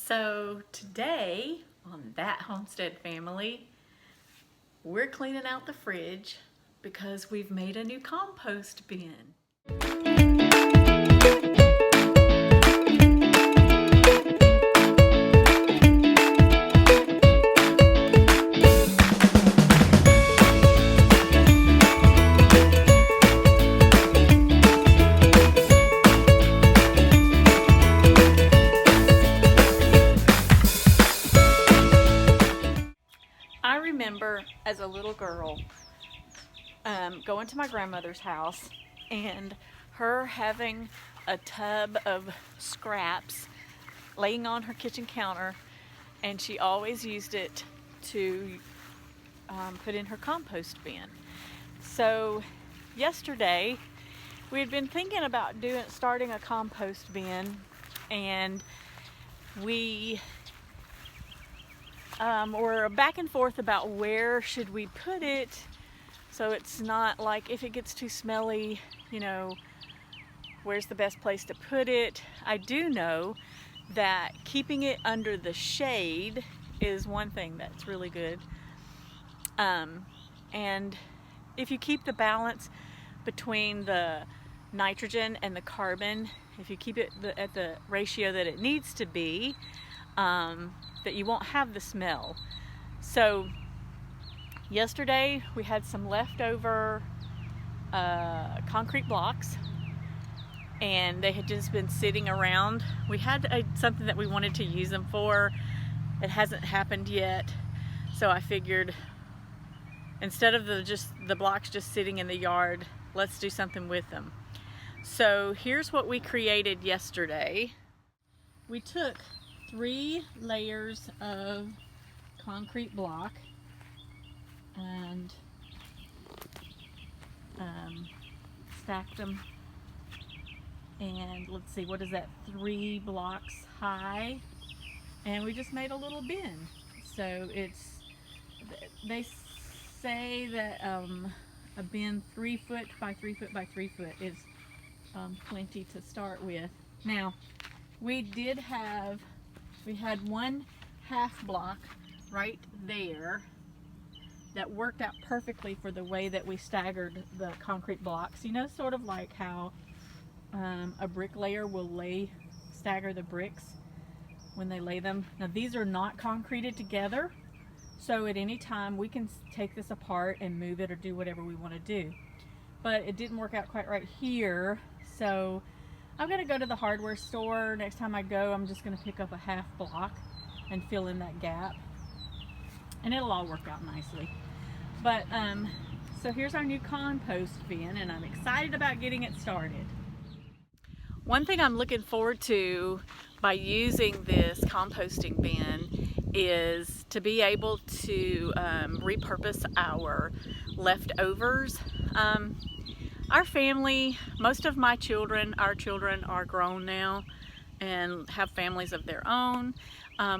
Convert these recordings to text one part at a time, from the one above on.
So today on That Homestead Family, we're cleaning out the fridge because we've made a new compost bin. I remember as a little girl going to my grandmother's house and her having a tub of scraps laying on her kitchen counter, and she always used it to put in her compost bin. So yesterday we had been thinking about starting a compost bin, and we we're back and forth about where should we put it, so it's not like if it gets too smelly, you know, where's the best place to put it. I do know that keeping it under the shade is one thing that's really good, and if you keep the balance between the nitrogen and the carbon, if you keep it at the ratio that it needs to be, that you won't have the smell. So yesterday we had some leftover concrete blocks, and they had just been sitting around. We had something that we wanted to use them for. It hasn't happened yet, so I figured instead of the blocks just sitting in the yard, let's do something with them. So here's what we created yesterday. We took 3 layers of concrete block and stacked them, and let's see, what is that, 3 blocks high, and we just made a little bin. So they say that a bin 3 foot by 3 foot by 3 foot is plenty to start with. Now we had 1/2 block right there that worked out perfectly for the way that we staggered the concrete blocks. You know, sort of like how a bricklayer will stagger the bricks when they lay them. Now these are not concreted together, so at any time we can take this apart and move it or do whatever we want to do. But it didn't work out quite right here, so I'm going to go to the hardware store. Next time I go, I'm just going to pick up a 1/2 block and fill in that gap, and it'll all work out nicely. But so here's our new compost bin, and I'm excited about getting it started. One thing I'm looking forward to by using this composting bin is to be able to repurpose our leftovers. Our family, most of our children are grown now and have families of their own.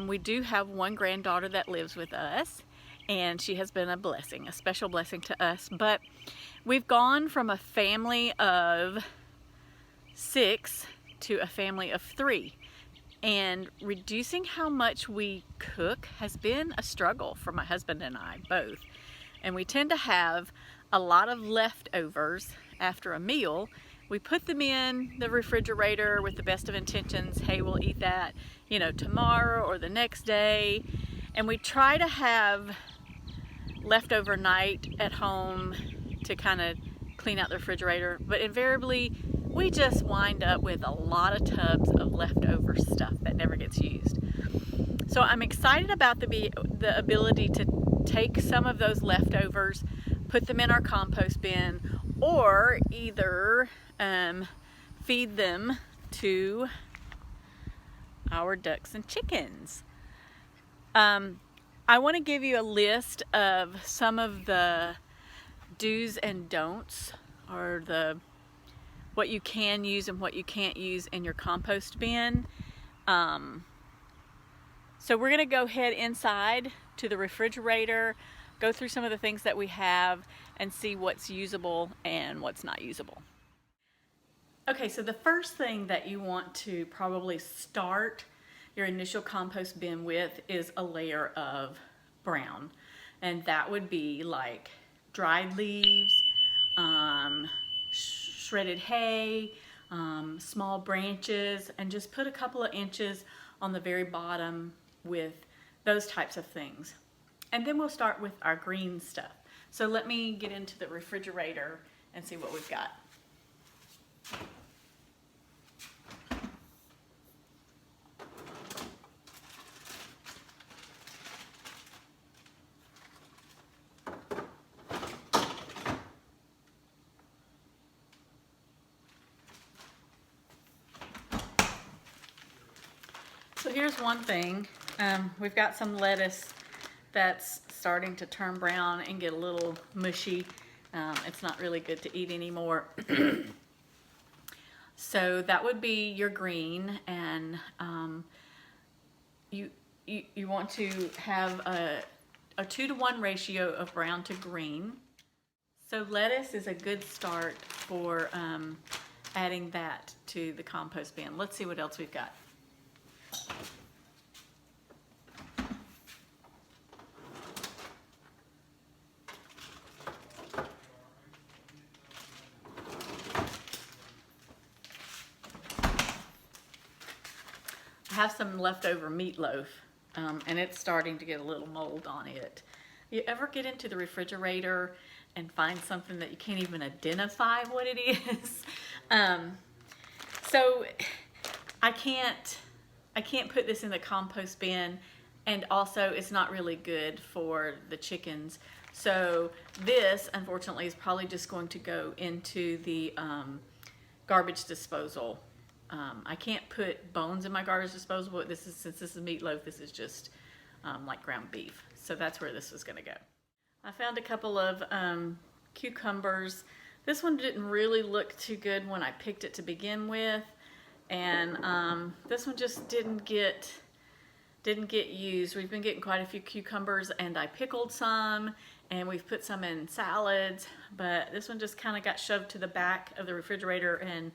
We do have one granddaughter that lives with us, and she has been a blessing, a special blessing to us. But we've gone from a family of 6 to a family of 3, and reducing how much we cook has been a struggle for my husband and I both. And we tend to have a lot of leftovers after a meal. We put them in the refrigerator with the best of intentions. Hey, we'll eat that, you know, tomorrow or the next day. And we try to have leftover night at home to kind of clean out the refrigerator, but invariably we just wind up with a lot of tubs of leftover stuff that never gets used. So I'm excited about the ability to take some of those leftovers, put them in our compost bin, or either feed them to our ducks and chickens. I want to give you a list of some of the do's and don'ts, or what you can use and what you can't use in your compost bin. So we're going to go ahead inside to the refrigerator, go through some of the things that we have, and see what's usable and what's not usable. Okay, so the first thing that you want to probably start your initial compost bin with is a layer of brown. And that would be like dried leaves, shredded hay, small branches, and just put a couple of inches on the very bottom with those types of things. And then we'll start with our green stuff. So let me get into the refrigerator and see what we've got. So here's one thing. We've got some lettuce that's starting to turn brown and get a little mushy. It's not really good to eat anymore. So that would be your green, and you want to have a 2-to-1 ratio of brown to green. So lettuce is a good start for adding that to the compost bin. Let's see what else we've got. I have some leftover meatloaf, and it's starting to get a little mold on it. You ever get into the refrigerator and find something that you can't even identify what it is? So I can't put this in the compost bin, and also it's not really good for the chickens. So this, unfortunately, is probably just going to go into the garbage disposal. I can't put bones in my garbage disposal, but since this is meatloaf, this is just like ground beef. So that's where this was gonna go. I found a couple of cucumbers. This one didn't really look too good when I picked it to begin with. And this one just didn't get used. We've been getting quite a few cucumbers, and I pickled some, and we've put some in salads, but this one just kind of got shoved to the back of the refrigerator and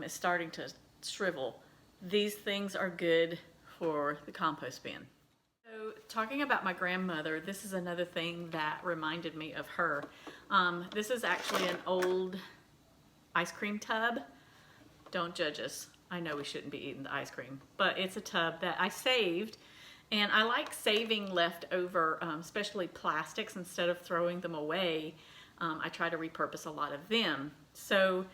is starting to shrivel. These things are good for the compost bin. So talking about my grandmother, this is another thing that reminded me of her. This is actually an old ice cream tub. Don't judge us. I know we shouldn't be eating the ice cream, but it's a tub that I saved, and I like saving leftover, especially plastics, instead of throwing them away. I try to repurpose a lot of them. So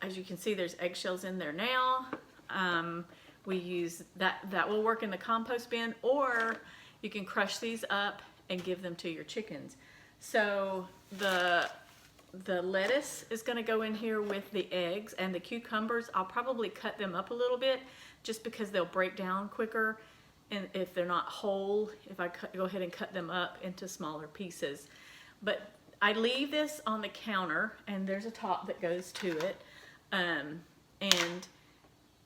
as you can see, there's eggshells in there now. We use that will work in the compost bin, or you can crush these up and give them to your chickens. So the lettuce is going to go in here with the eggs, and the cucumbers, I'll probably cut them up a little bit just because they'll break down quicker, and if they're not whole, if I go ahead and cut them up into smaller pieces. But I leave this on the counter, and there's a top that goes to it, and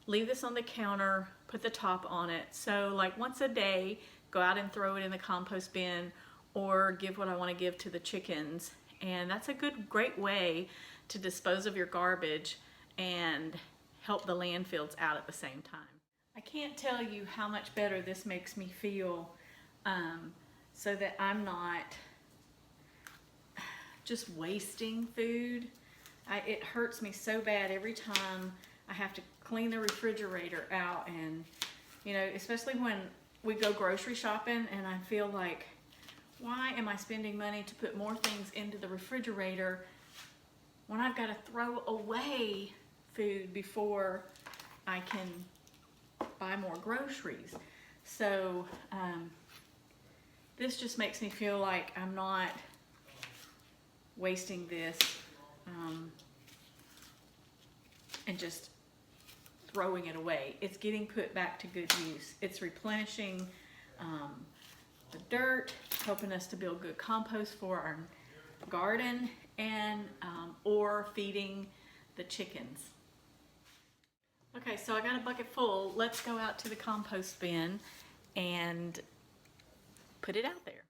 leave this on the counter, put the top on it. So like once a day, go out and throw it in the compost bin, or give what I want to give to the chickens. And that's a great way to dispose of your garbage and help the landfills out at the same time. I can't tell you how much better this makes me feel, so that I'm not just wasting food. It hurts me so bad every time I have to clean the refrigerator out, and especially when we go grocery shopping, and I feel like, why am I spending money to put more things into the refrigerator when I've got to throw away food before I can buy more groceries? So this just makes me feel like I'm not wasting this and just throwing it away. It's getting put back to good use. It's replenishing the dirt, helping us to build good compost for our garden, and or feeding the chickens. Okay, so I got a bucket full. Let's go out to the compost bin and put it out there.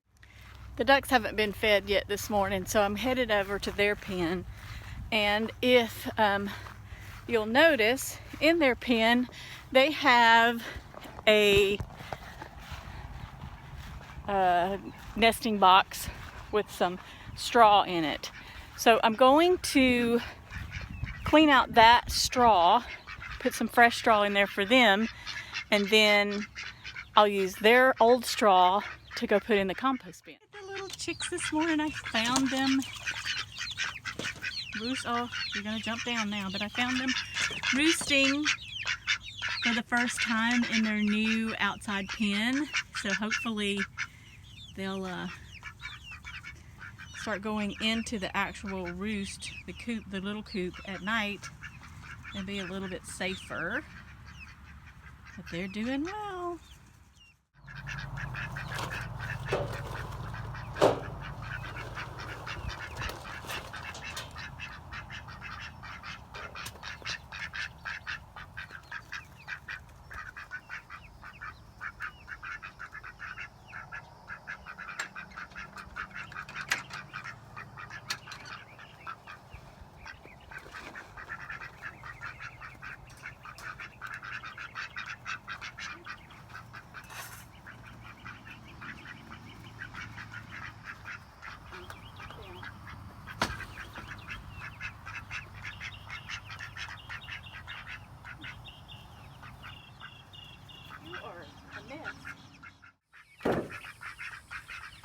The ducks haven't been fed yet this morning, so I'm headed over to their pen. And if you'll notice, in their pen they have a nesting box with some straw in it. So I'm going to clean out that straw, put some fresh straw in there for them, and then I'll use their old straw to go put in the compost bin. The little chicks this morning, I found them. Oh, you're gonna jump down now, but I found them roosting for the first time in their new outside pen. So hopefully they'll start going into the actual roost, the coop, the little coop at night, and be a little bit safer. But they're doing well.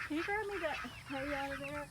Can you grab me that hay out of there?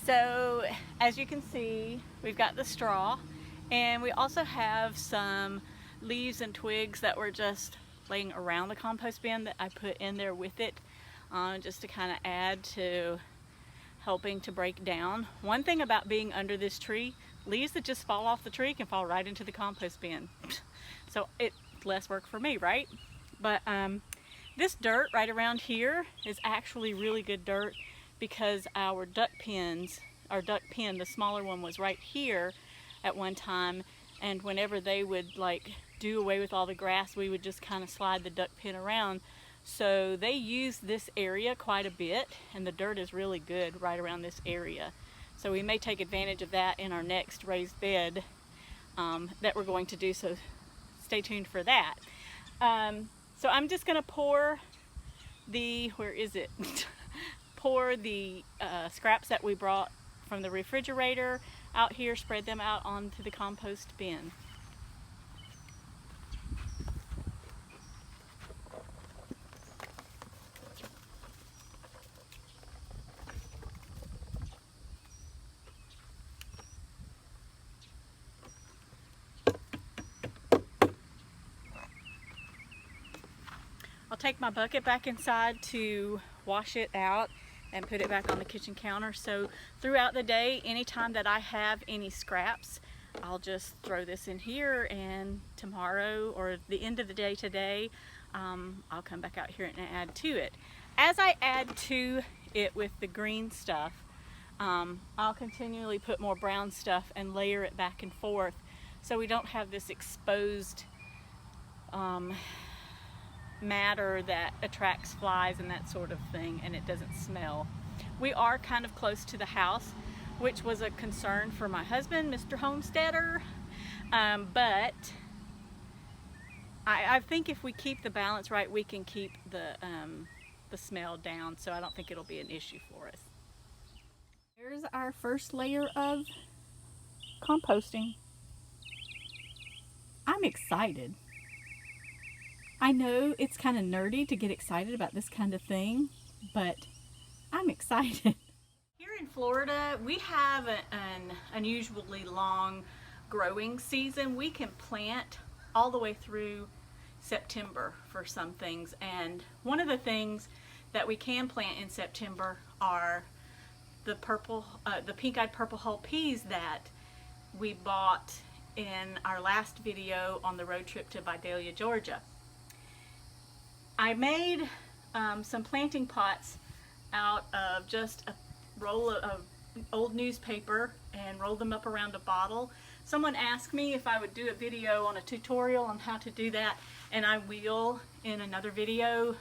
So as you can see, we've got the straw, and we also have some leaves and twigs that were just laying around the compost bin that I put in there with it, just to kind of add to helping to break down. One thing about being under this tree, leaves that just fall off the tree can fall right into the compost bin. So it's less work for me, right? But this dirt right around here is actually really good dirt, because our duck pen, the smaller one, was right here at one time, and whenever they would like do away with all the grass, we would just kind of slide the duck pen around. So they use this area quite a bit, and the dirt is really good right around this area. So we may take advantage of that in our next raised bed that we're going to do, so stay tuned for that. So I'm just going to pour the, where is it? Pour the scraps that we brought from the refrigerator out here, spread them out onto the compost bin. I'll take my bucket back inside to wash it out and put it back on the kitchen counter. So throughout the day, anytime that I have any scraps, I'll just throw this in here, and tomorrow or the end of the day today, I'll come back out here and add to it. As I add to it with the green stuff, I'll continually put more brown stuff and layer it back and forth, so we don't have this exposed matter that attracts flies and that sort of thing, and it doesn't smell. We are kind of close to the house, which was a concern for my husband, Mr. Homesteader, but I think if we keep the balance right, we can keep the smell down, so I don't think it'll be an issue for us. Here's our first layer of composting. I'm excited. I know it's kind of nerdy to get excited about this kind of thing, but I'm excited. Here in Florida, we have an unusually long growing season. We can plant all the way through September for some things, and one of the things that we can plant in September are the pink-eyed purple hull peas that we bought in our last video on the road trip to Vidalia, Georgia. I made some planting pots out of just a roll of old newspaper and rolled them up around a bottle. Someone asked me if I would do a video on a tutorial on how to do that, and I will in another video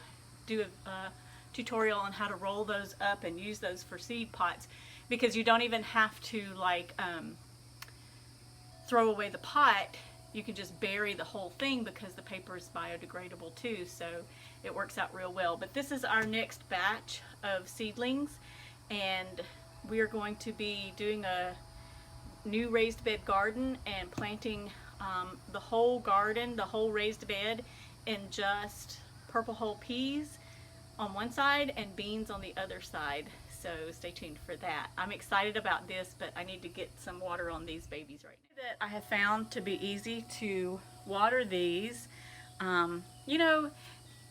do a tutorial on how to roll those up and use those for seed pots, because you don't even have to like throw away the pot. You can just bury the whole thing because the paper is biodegradable too, so it works out real well. But this is our next batch of seedlings, and we are going to be doing a new raised bed garden and planting the whole garden, the whole raised bed, in just purple hull peas on one side and beans on the other side. So stay tuned for that. I'm excited about this, but I need to get some water on these babies right now. That I have found to be easy to water these. You know,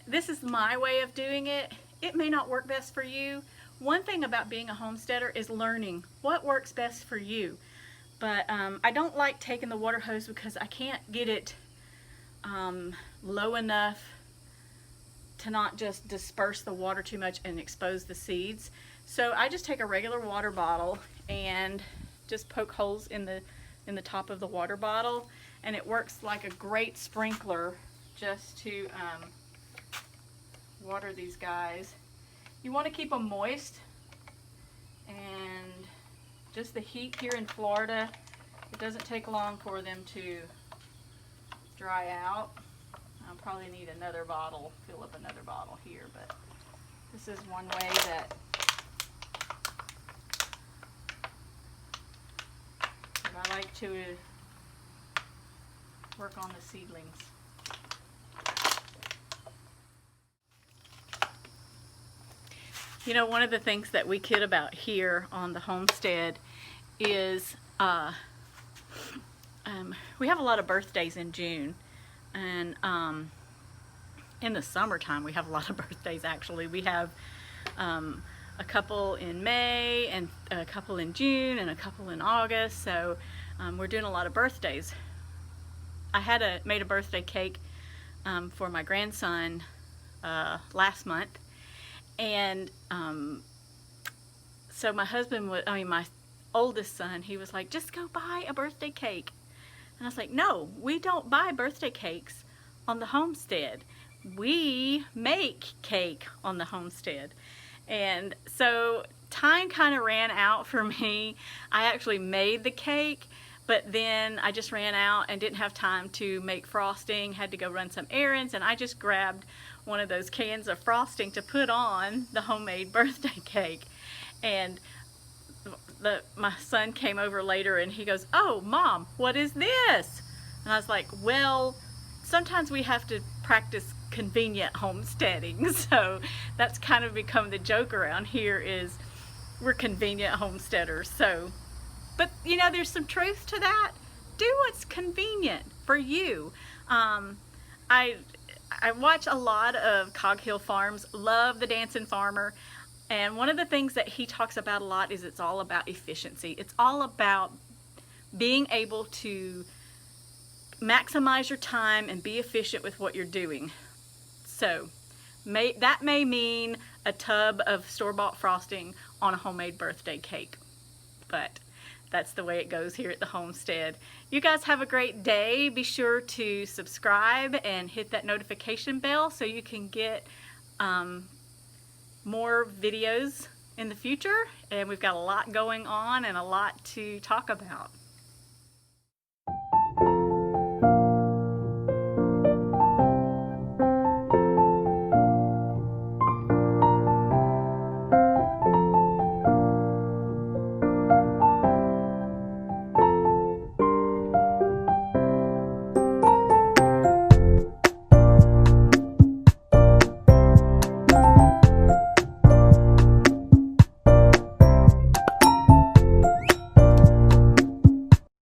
this is my way of doing it. It may not work best for you. One thing about being a homesteader is learning what works best for you. But I don't like taking the water hose because I can't get it low enough to not just disperse the water too much and expose the seeds. So I just take a regular water bottle and just poke holes in the top of the water bottle, and it works like a great sprinkler just to water these guys. You want to keep them moist, and just the heat here in Florida, it doesn't take long for them to dry out. I'll probably need another bottle, fill up another bottle here, but this is one way that I like to work on the seedlings. You know, one of the things that we kid about here on the homestead is we have a lot of birthdays in June, and in the summertime we have a lot of birthdays. Actually, we have a couple in May and a couple in June and a couple in August, so we're doing a lot of birthdays. I made a birthday cake for my grandson last month, and so my husband my oldest son, he was like, just go buy a birthday cake. And I was like, no, we don't buy birthday cakes on the homestead. We make cake on the homestead. And so time kind of ran out for me. I actually made the cake, but then I just ran out and didn't have time to make frosting, had to go run some errands, and I just grabbed one of those cans of frosting to put on the homemade birthday cake. And my son came over later and he goes, oh, Mom, what is this? And I was like, well, sometimes we have to practice convenient homesteading. So that's kind of become the joke around here, is we're convenient homesteaders. So, but you know, there's some truth to that. Do what's convenient for you. I watch a lot of Cog Hill Farms, love the Dancing Farmer. And one of the things that he talks about a lot is it's all about efficiency. It's all about being able to maximize your time and be efficient with what you're doing. So that may mean a tub of store-bought frosting on a homemade birthday cake, but that's the way it goes here at the homestead. You guys have a great day. Be sure to subscribe and hit that notification bell so you can get more videos in the future, and we've got a lot going on and a lot to talk about.